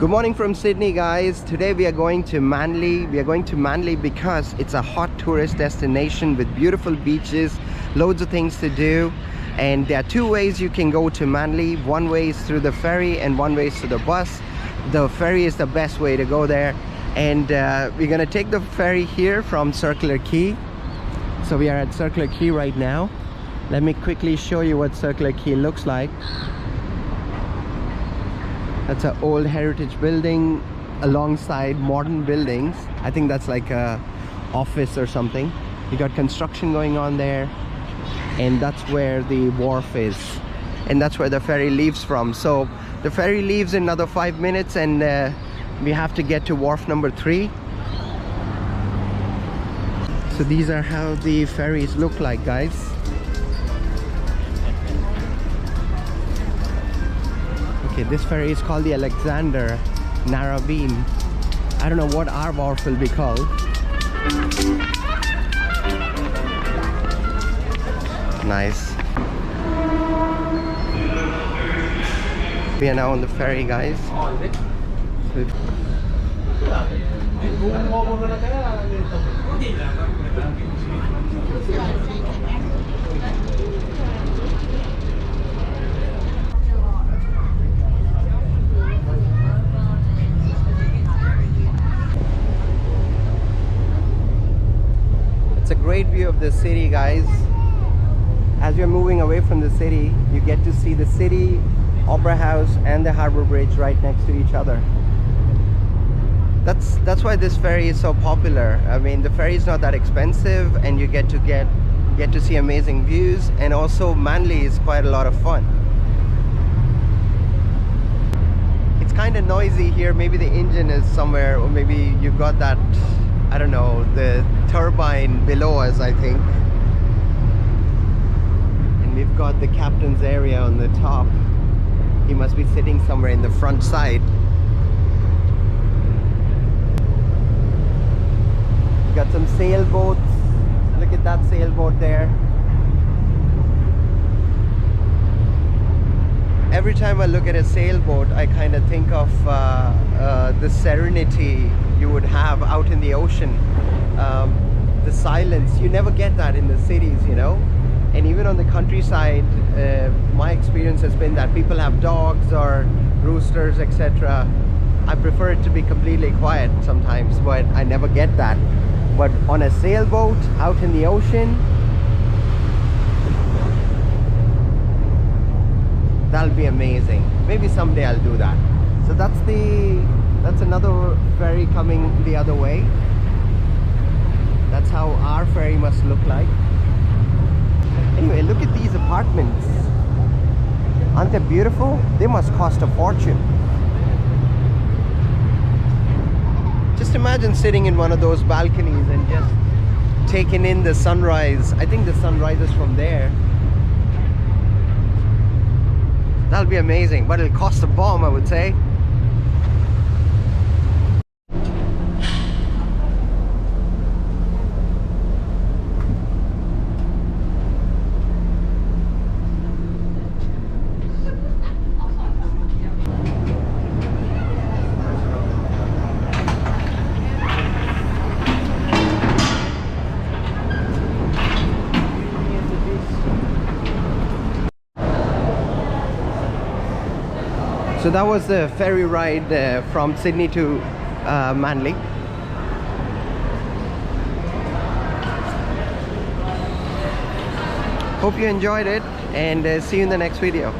Good morning from Sydney, guys. Today we are going to Manly. We are going to Manly because it's a hot tourist destination with beautiful beaches, loads of things to do. And there are two ways you can go to Manly. One way is through the ferry and one way is through the bus. The ferry is the best way to go there. And we're gonna take the ferry here from Circular Quay. So we are at Circular Quay right now. Let me quickly show you what Circular Quay looks like. That's an old heritage building alongside modern buildings. I think that's like a office or something. You got construction going on there, and that's where the wharf is, and that's where the ferry leaves from. So the ferry leaves in another 5 minutes, and we have to get to wharf number 3. So these are how the ferries look like, guys. Okay, this ferry is called the Alexander Narrabeen. I don't know what our wharf will be called. Nice. We are now on the ferry, guys. It's a great view of the city, guys. As you're moving away from the city, you get to see the city, Opera House and the Harbour Bridge right next to each other. That's why this ferry is so popular. I mean, the ferry is not that expensive, and you get to see amazing views, and also Manly is quite a lot of fun. It's kind of noisy here. Maybe the engine is somewhere, or maybe you got that, I don't know, the turbine below us, I think. And we've got the captain's area on the top. He must be sitting somewhere in the front side. We got some sailboats. Look at that sailboat there. Every time I look at a sailboat, I kind of think of the serenity you would have out in the ocean. The silence, you never get that in the cities, you know. And even on the countryside, my experience has been that people have dogs or roosters, etc. I prefer it to be completely quiet sometimes, but I never get that. But on a sailboat out in the ocean, that'll be amazing. Maybe someday I'll do that. So that's another ferry coming the other way. That's how our ferry must look like. Anyway, look at these apartments. Aren't they beautiful? They must cost a fortune. Just imagine sitting in one of those balconies and just taking in the sunrise. I think the sunrise is from there. That'll be amazing, but it'll cost a bomb, I would say. So that was the ferry ride from Sydney to Manly. Hope you enjoyed it, and see you in the next video.